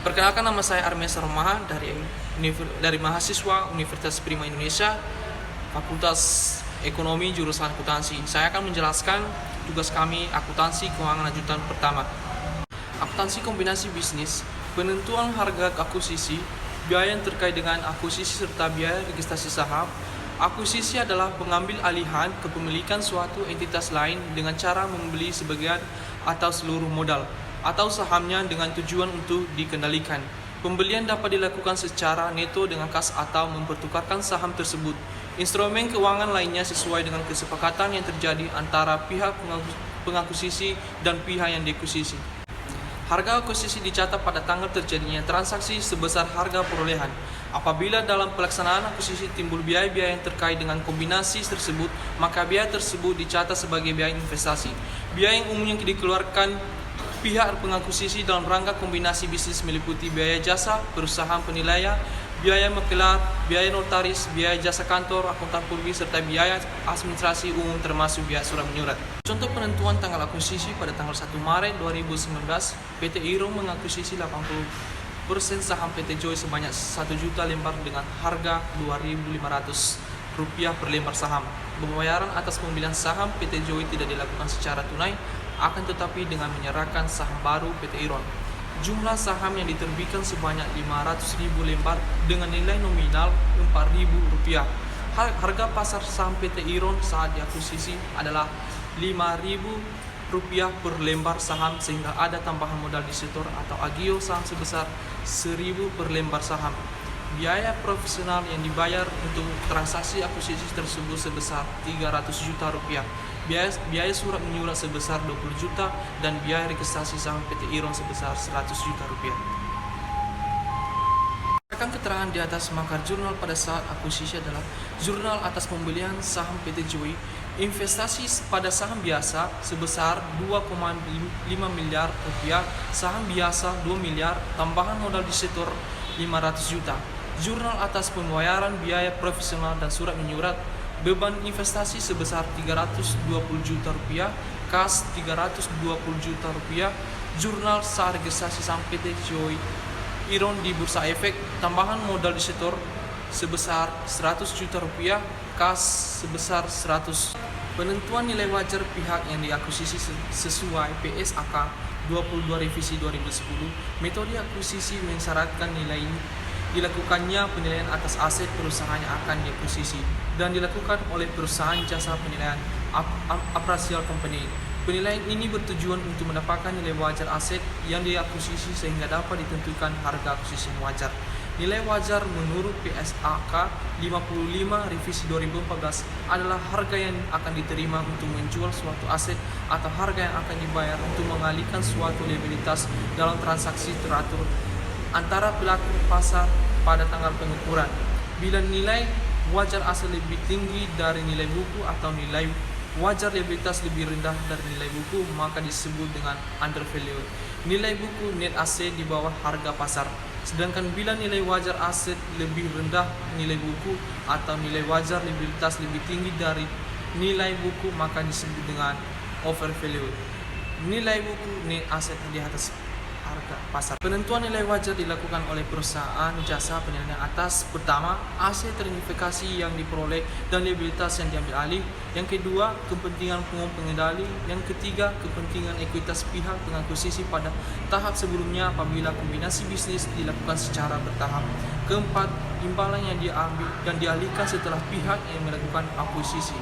Perkenalkan, nama saya Armes Romaha dari mahasiswa Universitas Prima Indonesia, Fakultas Ekonomi jurusan Akuntansi. Saya akan menjelaskan tugas kami akuntansi keuangan lanjutan pertama. Akuntansi kombinasi bisnis, penentuan harga akuisisi, biaya yang terkait dengan akuisisi serta biaya registrasi saham. Akuisisi adalah pengambil alihan kepemilikan suatu entitas lain dengan cara membeli sebagian atau seluruh modal atau sahamnya dengan tujuan untuk dikendalikan. Pembelian dapat dilakukan secara neto dengan kas atau mempertukarkan saham tersebut. Instrumen keuangan lainnya sesuai dengan kesepakatan yang terjadi antara pihak pengakuisisi dan pihak yang diakuisisi. Harga akuisisi dicatat pada tanggal terjadinya transaksi sebesar harga perolehan. Apabila dalam pelaksanaan akuisisi timbul biaya-biaya yang terkait dengan kombinasi tersebut, maka biaya tersebut dicatat sebagai biaya investasi. Biaya yang umumnya dikeluarkan pihak pengakuisisi dalam rangka kombinasi bisnis meliputi biaya jasa, perusahaan penilaian, biaya makelar, biaya notaris, biaya jasa kantor, akuntan publik, serta biaya administrasi umum termasuk biaya surat menyurat. Contoh penentuan tanggal akuisisi pada tanggal 1 Maret 2019, PT Iron mengakuisisi 80% saham PT Joy sebanyak 1 juta lembar dengan harga Rp2.500 per lembar saham. Pembayaran atas pembelian saham PT Joy tidak dilakukan secara tunai, akan tetapi dengan menyerahkan saham baru PT Iron. Jumlah saham yang diterbitkan sebanyak 500.000 lembar dengan nilai nominal Rp4.000. Harga pasar saham PT Iron saat diakuisisi adalah Rp5.000 per lembar saham, sehingga ada tambahan modal depositor atau agio saham sebesar Rp1.000 per lembar saham. Biaya profesional yang dibayar untuk transaksi akuisisi tersebut sebesar Rp300 juta. Biaya surat menyurat sebesar 20 juta dan biaya registrasi saham PT Iron sebesar 100 juta rupiah. Berdasarkan keterangan di atas, maka jurnal pada saat akuisisi adalah jurnal atas pembelian saham PT Joy, investasi pada saham biasa sebesar 2,5 miliar rupiah, saham biasa 2 miliar, tambahan modal depositor 500 juta. Jurnal atas pembayaran biaya profesional dan surat menyurat, beban investasi sebesar 320 juta rupiah, kas 320 juta rupiah, jurnal saat registrasi saham PT Joy Iron di Bursa Efek, tambahan modal depositor sebesar 100 juta rupiah, kas sebesar 100. Penentuan nilai wajar pihak yang diakuisisi sesuai PSAK 22 revisi 2010, metode akuisisi mensyaratkan nilai dilakukannya penilaian atas aset perusahaan yang akan diakuisisi dan dilakukan oleh perusahaan jasa penilaian appraisal company. Penilaian ini bertujuan untuk mendapatkan nilai wajar aset yang diakuisisi sehingga dapat ditentukan harga akuisisi yang wajar. Nilai wajar menurut PSAK 55 revisi 2014 adalah harga yang akan diterima untuk menjual suatu aset atau harga yang akan dibayar untuk mengalihkan suatu liabilitas dalam transaksi teratur antara pelaku pasar pada tanggal pengukuran. Bila nilai wajar aset lebih tinggi dari nilai buku atau nilai wajar liabilitas lebih rendah dari nilai buku, maka disebut dengan undervalue. Nilai buku net aset di bawah harga pasar. Sedangkan bila nilai wajar aset lebih rendah nilai buku atau nilai wajar liabilitas lebih tinggi dari nilai buku, maka disebut dengan overvalue. Nilai buku net aset di atas harga pasar. Penentuan nilai wajar dilakukan oleh perusahaan jasa penilaian atas: pertama, aset teridentifikasi yang diperoleh dan liabilitas yang diambil alih; yang kedua, kepentingan pengendali; yang ketiga, kepentingan ekuitas pihak pengakuisisi pada tahap sebelumnya apabila kombinasi bisnis dilakukan secara bertahap; keempat, imbalan yang diambil dan dialihkan setelah pihak yang melakukan akuisisi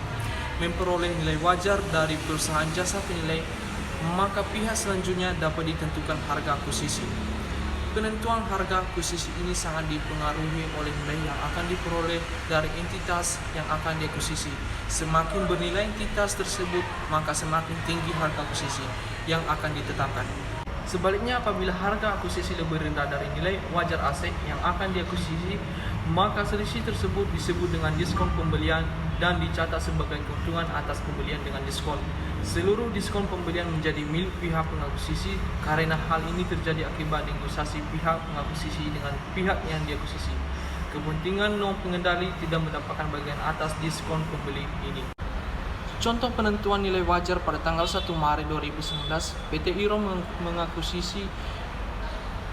memperoleh nilai wajar dari perusahaan jasa penilai, maka pihak selanjutnya dapat ditentukan harga akuisisi. Penentuan harga akuisisi ini sangat dipengaruhi oleh nilai yang akan diperoleh dari entitas yang akan diakuisisi. Semakin bernilai entitas tersebut, maka semakin tinggi harga akuisisi yang akan ditetapkan. Sebaliknya, apabila harga akuisisi lebih rendah dari nilai wajar aset yang akan diakuisisi, maka selisih tersebut disebut dengan diskon pembelian dan dicatat sebagai keuntungan atas pembelian dengan diskon. Seluruh diskon pembelian menjadi milik pihak pengakuisisi karena hal ini terjadi akibat negosiasi pihak pengakuisisi dengan pihak yang diakuisisi. Kepentingan non pengendali tidak mendapatkan bagian atas diskon pembeli ini. Contoh penentuan nilai wajar pada tanggal 1 Maret 2019, PT Iron mengakuisisi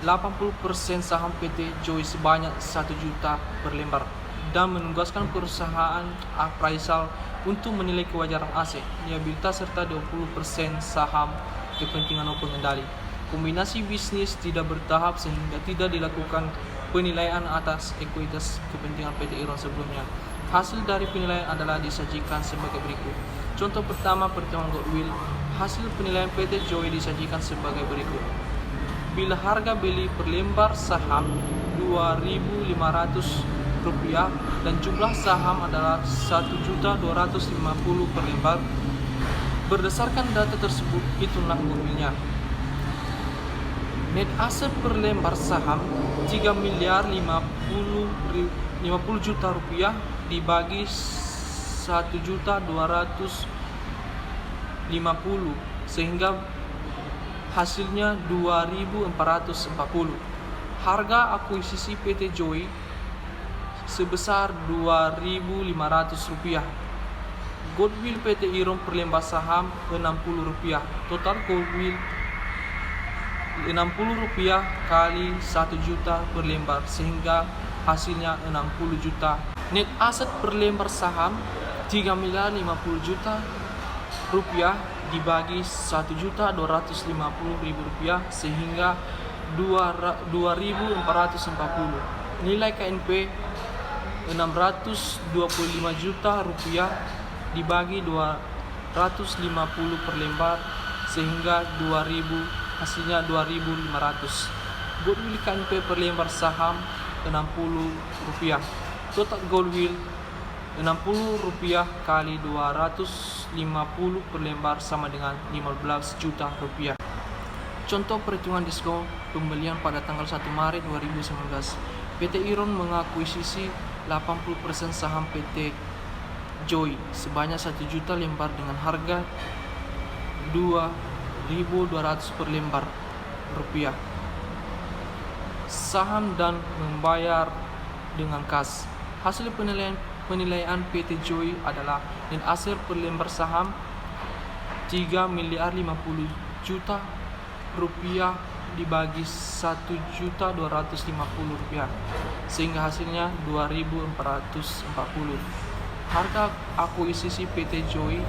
80% saham PT Joy sebanyak 1 juta per lembar dan menugaskan perusahaan appraisal untuk menilai kewajaran aset, liabilitas serta 20% saham kepentingan maupun pengendali. Kombinasi bisnis tidak bertahap sehingga tidak dilakukan penilaian atas ekuitas kepentingan PT Iron sebelumnya. Hasil dari penilaian adalah disajikan sebagai berikut. Contoh pertama, perhitungan goodwill. Hasil penilaian PT Joy disajikan sebagai berikut. Bila harga beli per lembar saham Rp2.500 dan jumlah saham adalah 1.250 per lembar, berdasarkan data tersebut hitunglah goodwillnya. Net asset per lembar saham 3.050 juta rupiah dibagi 1.250 sehingga hasilnya 2.440. Harga akuisisi PT Joy sebesar Rp2.500. Goodwill PT Iron per lembar saham Rp60. Total goodwill Rp60 kali 1 juta per lembar sehingga hasilnya 60 juta. Net aset per lembar saham 3.050 juta rupiah dibagi 1.250.000 sehingga 2.440. Nilai KNP 625 juta rupiah dibagi 250 per lembar sehingga 2.000, hasilnya 2.500. Goodwill KNP per lembar saham Rp60. Total goodwill Rp60 kali 250 per lembar sama dengan 15 juta rupiah. Contoh perhitungan diskon pembelian pada tanggal 1 Maret 2019. PT Iron mengakuisisi 80% saham PT Joy sebanyak 1 juta lembar dengan harga Rp2.200 per lembar rupiah saham dan membayar dengan kas. Hasil penilaian PT Joy adalah net asset per lembar saham Rp3.050 juta dibagi Rp1.250 sehingga hasilnya Rp2.440. Harga akuisisi PT Joy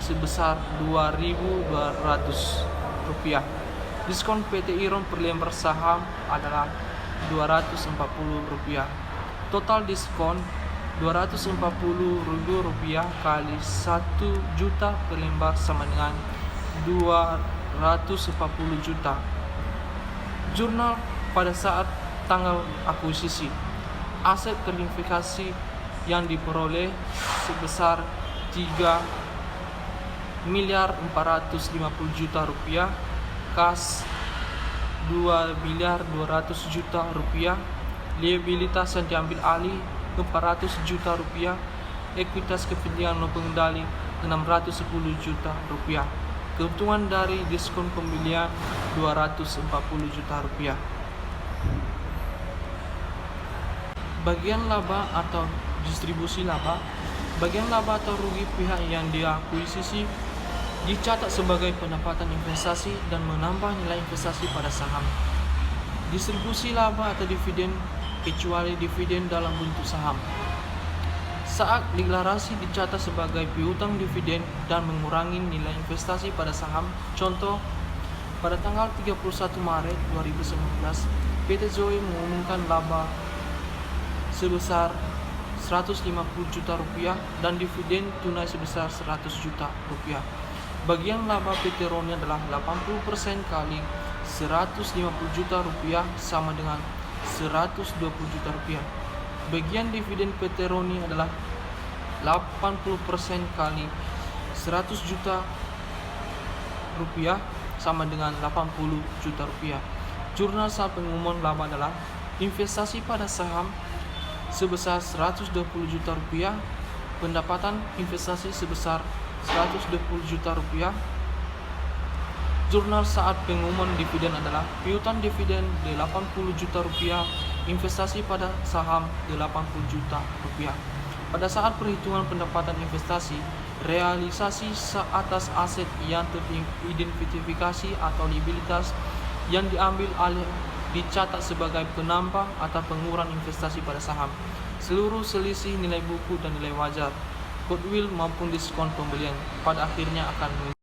sebesar Rp2.200. Diskon PT Iron per lembar saham adalah Rp240. Total diskon Rp240 kali 1 juta per lembar sama dengan 240 juta. Jurnal pada saat tanggal akuisisi. Aset terverifikasi yang diperoleh sebesar Rp3.450 juta, kas Rp2.200 juta, liabilitas yang diambil alih Rp400 juta, ekuitas kepentingan non pengendali Rp610 juta, keuntungan dari diskon pembelian Rp240 juta. Bagian laba atau distribusi laba. Bagian laba atau rugi pihak yang diakuisisi dicatat sebagai pendapatan investasi dan menambah nilai investasi pada saham. Distribusi laba atau dividen kecuali dividen dalam bentuk saham. Saat deklarasi dicatat sebagai piutang dividen dan mengurangi nilai investasi pada saham. Contoh, pada tanggal 31 Maret 2019, PT Joy mengumumkan laba sebesar Rp150 juta dan dividen tunai sebesar Rp100 juta. Bagian laba PT Roni adalah 80% kali Rp150 juta sama dengan Rp120 juta. Bagian dividen PT Roni adalah 80% kali Rp100 juta sama dengan Rp80 juta. Jurnal saat pengumuman laba adalah investasi pada saham sebesar Rp120 juta, pendapatan investasi sebesar Rp120 juta. Jurnal saat pengumuman dividen adalah piutang dividen Rp80 juta, investasi pada saham Rp80 juta. Pada saat perhitungan pendapatan investasi, realisasi atas aset yang teridentifikasi atau liabilitas yang diambil alih dicatat sebagai penambah atau pengurang investasi pada saham. Seluruh selisih nilai buku dan nilai wajar, goodwill maupun diskon pembelian pada akhirnya akan